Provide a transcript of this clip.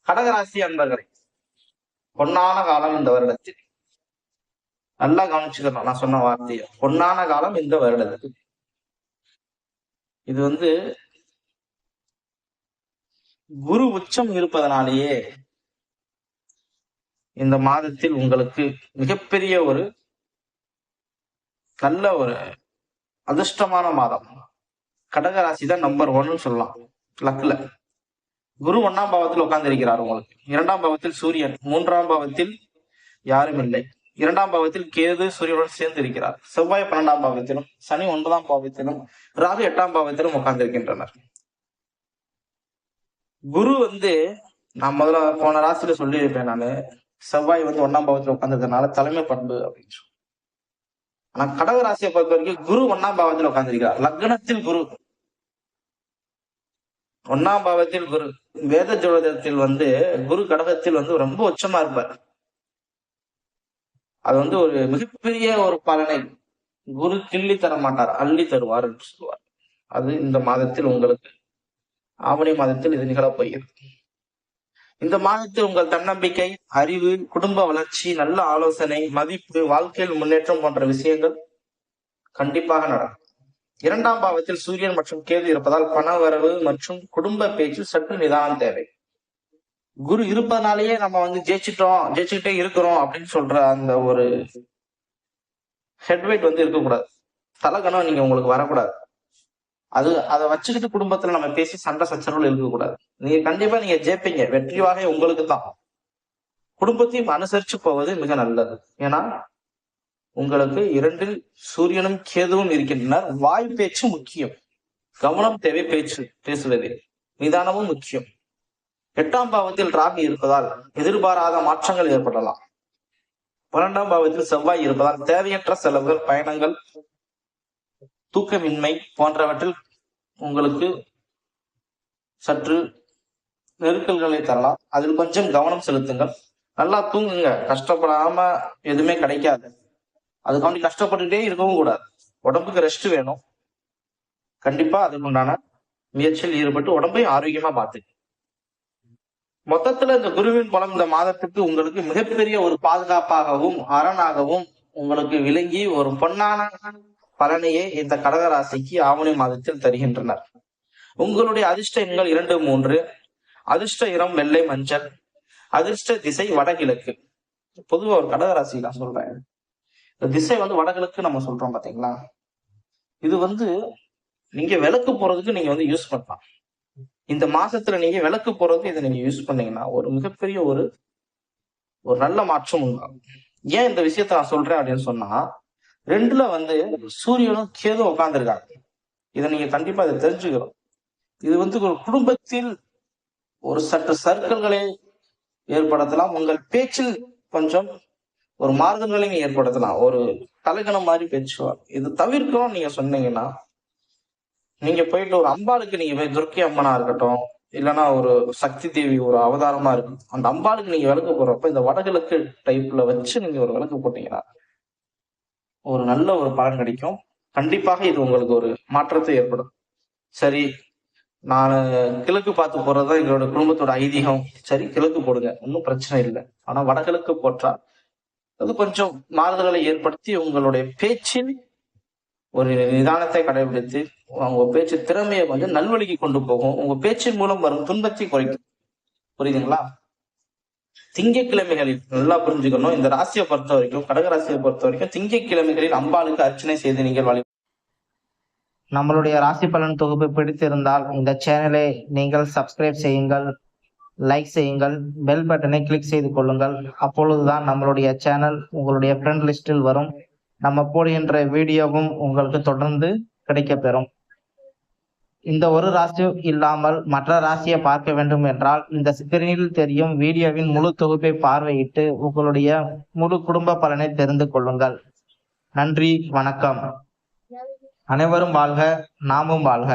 கடகராசி அன்பர்களே, பொன்னான காலம் இந்த வருடத்தில். நல்லா கவனிச்சுக்கணும் நான் சொன்ன வார்த்தையை. பொன்னான காலம் இந்த வருடத்தில். இது குரு உச்சம் இருப்பதனாலேயே இந்த மாதத்தில் உங்களுக்கு மிகப்பெரிய ஒரு நல்ல ஒரு அதிர்ஷ்டமான மாதம். கடகராசி தான் நம்பர் 1 சொல்லலாம் லக்ல. குரு 1ஆம் பாவத்தில் உட்கார்ந்து இருக்கிறார். உங்களுக்கு 2ஆம் பாவத்தில் சூரியன், 3ஆம் பாவத்தில் யாரும் இல்லை, 2ஆம் பாவத்தில் கேது சூரியனுடன் சேர்ந்து இருக்கிறார். செவ்வாய் 12ஆம் பாவத்திலும், சனி 9ஆம் பாவத்திலும், ராகு 8ஆம் பாவத்திலும் உட்கார்ந்து இருக்கின்றனர். குரு நான் முதல்ல போன ராசியில சொல்லியிருப்பேன். நானு செவ்வாய் 1ஆம் பாவத்தில் உட்கார்ந்ததுனால தலைமை பண்பு அப்படின்னு. ஆனா கடக ராசியை பொறுத்த வரைக்கும் குரு 1ஆம் பாவத்தில் உட்கார்ந்திருக்கிறார். லக்னத்தில் குரு, 1ஆம் பாவத்தில் குரு. வேத ஜோதிடத்தில் குரு கடகத்தில் ரொம்ப உச்சமா இருப்பார். அது ஒரு மிகப்பெரிய ஒரு பலனை குரு கிள்ளி தர மாட்டார், அள்ளி தருவார் என்று சொல்லுவார். அது இந்த மாதத்தில் உங்களுக்கு ஆவணி மாதத்தில் இது நிகழப் போகிறது. இந்த மாதத்தில் உங்கள் தன்னம்பிக்கை, அறிவு, குடும்ப வளர்ச்சி, நல்ல ஆலோசனை, மதிப்பு, வாழ்க்கையில் முன்னேற்றம் போன்ற விஷயங்கள் கண்டிப்பாக நடக்கும். 2ஆம் பாவத்தில் சூரியன் மற்றும் கேது இருப்பதால் பண வரவு மற்றும் குடும்ப பேச்சில் சற்று நிதானம் தேவை. குரு இருப்பதனாலேயே நம்ம ஜெயிச்சுக்கிட்டே இருக்கிறோம் அப்படின்னு சொல்ற அந்த ஒரு ஹெட்வெயிட் இருக்கக்கூடாது. தலைகணம் நீங்க உங்களுக்கு வரக்கூடாது. அதை வச்சுக்கிட்டு குடும்பத்துல நம்ம பேசி சண்டை சச்சரவுகள் இருக்கக்கூடாது. நீங்க கண்டிப்பா ஜெயிப்பீங்க. வெற்றி வாகை உங்களுக்கு தான். குடும்பத்தையும் அனுசரிச்சு போவது மிக நல்லது. ஏன்னா உங்களுக்கு 2இல் சூரியனும் கேதுவும் இருக்கின்றனர். வாய் பேச்சு முக்கியம், கவனம் தேவை. பேசுவதில் நிதானமும் முக்கியம். 8ஆம் பாவத்தில் ராகு இருப்பதால் எதிர்பாராத மாற்றங்கள் ஏற்படலாம். 12ஆம் பாவத்தில் செவ்வாய் இருப்பதால் தேவையற்ற செலவுகள், பயணங்கள், தூக்கமின்மை போன்றவற்றில் உங்களுக்கு சற்று நெருக்கல்களை தரலாம். அதில் கொஞ்சம் கவனம் செலுத்துங்கள். நல்லா தூங்குங்க. கஷ்டப்படாம எதுவுமே கிடைக்காது. அதுக்காண்டி கஷ்டப்பட்டுட்டே இருக்கவும் கூடாது. உடம்புக்கு ரெஸ்ட் வேணும். கண்டிப்பா அதுக்குண்டான முயற்சியில் ஈடுபட்டு உடம்பையும் ஆரோக்கியமா பார்த்து. மொத்தத்துல இந்த குருவின் பலம் இந்த மாதத்துக்கு உங்களுக்கு மிகப்பெரிய ஒரு பாதுகாப்பாகவும் அரணாகவும் உங்களுக்கு விளங்கி ஒரு பொன்னான பலனையே இந்த கடகராசிக்கு ஆவணி மாதத்தில் தருகின்றனர். உங்களுடைய அதிர்ஷ்ட எண்கள் 2, 3. அதிர்ஷ்ட இடம் வெள்ளை மஞ்சள். அதிர்ஷ்ட திசை வடகிழக்கு. பொதுவா ஒரு கடகராசி நான் சொல்றேன், இந்த திசை வடகிழக்கு நம்ம சொல்றோம் பாத்தீங்களா. இது நீங்க விளக்கு போறதுக்கு நீங்க யூஸ் பண்ணலாம். இந்த மாசத்துல நீங்க விளக்கு போறதுக்கு இதை நீங்க யூஸ் பண்ணீங்கன்னா ஒரு மிகப்பெரிய ஒரு நல்ல மாற்றம் உண்டாகும். ஏன் இந்த விஷயத்த நான் சொல்றேன் அப்படின்னு சொன்னா, 2ல சூரியனும் கேதும் உட்கார்ந்துருக்காங்க. இதை நீங்க கண்டிப்பா இதை தெரிஞ்சுக்கணும். இது ஒரு குடும்பத்தில் ஒரு சற்று சர்க்கிள்களை ஏற்படுத்தலாம். உங்கள் பேச்சில் கொஞ்சம் ஒரு மாறுதல்களையும் ஏற்படுத்தலாம். ஒரு தலைகணம் மாதிரி பேச்சுவார். இது தவிர்க்கணும் நீங்க சொன்னீங்கன்னா, நீங்க போயிட்டு ஒரு அம்பாளுக்கு நீங்க போய் துர்க்கை அம்மனா இருக்கட்டும், இல்லைன்னா ஒரு சக்தி தேவி ஒரு அவதாரமா இருக்கும், அந்த அம்பாளுக்கு நீங்க விளக்கு போடுறப்ப இந்த வடகிழக்கு டைப்ல வச்சு நீங்க ஒரு விளக்கு போட்டீங்கன்னா ஒரு நல்ல ஒரு பலன் கிடைக்கும். கண்டிப்பாக இது உங்களுக்கு ஒரு மாற்றத்தை ஏற்படும். சரி, நான் கிழக்கு பார்த்து போறதுதான் எங்களோட குடும்பத்தோட ஐதீகம். சரி, கிழக்கு போடுங்க, ஒன்றும் பிரச்சனை இல்லை. ஆனா வடகிழக்கு போட்டால் அது கொஞ்சம் மாறுதல்களை ஏற்படுத்தி உங்களுடைய பேச்சில் ஒரு நிதானத்தை கடைபிடித்து உங்க பேச்சு திறமையை கொஞ்சம் நல்வழிக்கு கொண்டு போகும். உங்க பேச்சின் மூலம் வரும் துன்பத்தை குறைக்கும். புரியுதுங்களா? திங்கட்கிழமைகளில் நல்லா புரிஞ்சுக்கணும். இந்த ராசியை பொறுத்த வரைக்கும், கடகராசியை பொறுத்த வரைக்கும் திங்கட்கிழமைகளில் அம்பாளுக்கு அர்ச்சனை செய்து நீங்கள் வழி. நம்மளுடைய ராசி பலன் தொகுப்பு பிடித்திருந்தால் இந்த சேனலை நீங்கள் சப்ஸ்கிரைப் செய்யுங்கள், லைக் செய்யுங்கள், பெல் பட்டனை கிளிக் செய்து கொள்ளுங்கள். அப்பொழுதுதான் நம்மளுடைய சேனல் உங்களுடைய ஃப்ரெண்ட் லிஸ்டில் வரும். நம்ம போடுகின்ற வீடியோவும் உங்களுக்கு தொடர்ந்து கிடைக்கப்பெறும். இந்த ஒரு ராசி இல்லாமல் மற்ற ராசியை பார்க்க வேண்டும் என்றால் இந்த ஸ்கிரீனில் தெரியும் வீடியோவின் முழு தொகுப்பை பார்வையிட்டு உங்களுடைய முழு குடும்ப பலனை தெரிந்து கொள்ளுங்கள். நன்றி, வணக்கம். அனைவரும் வாழ்க, நாமும் வாழ்க.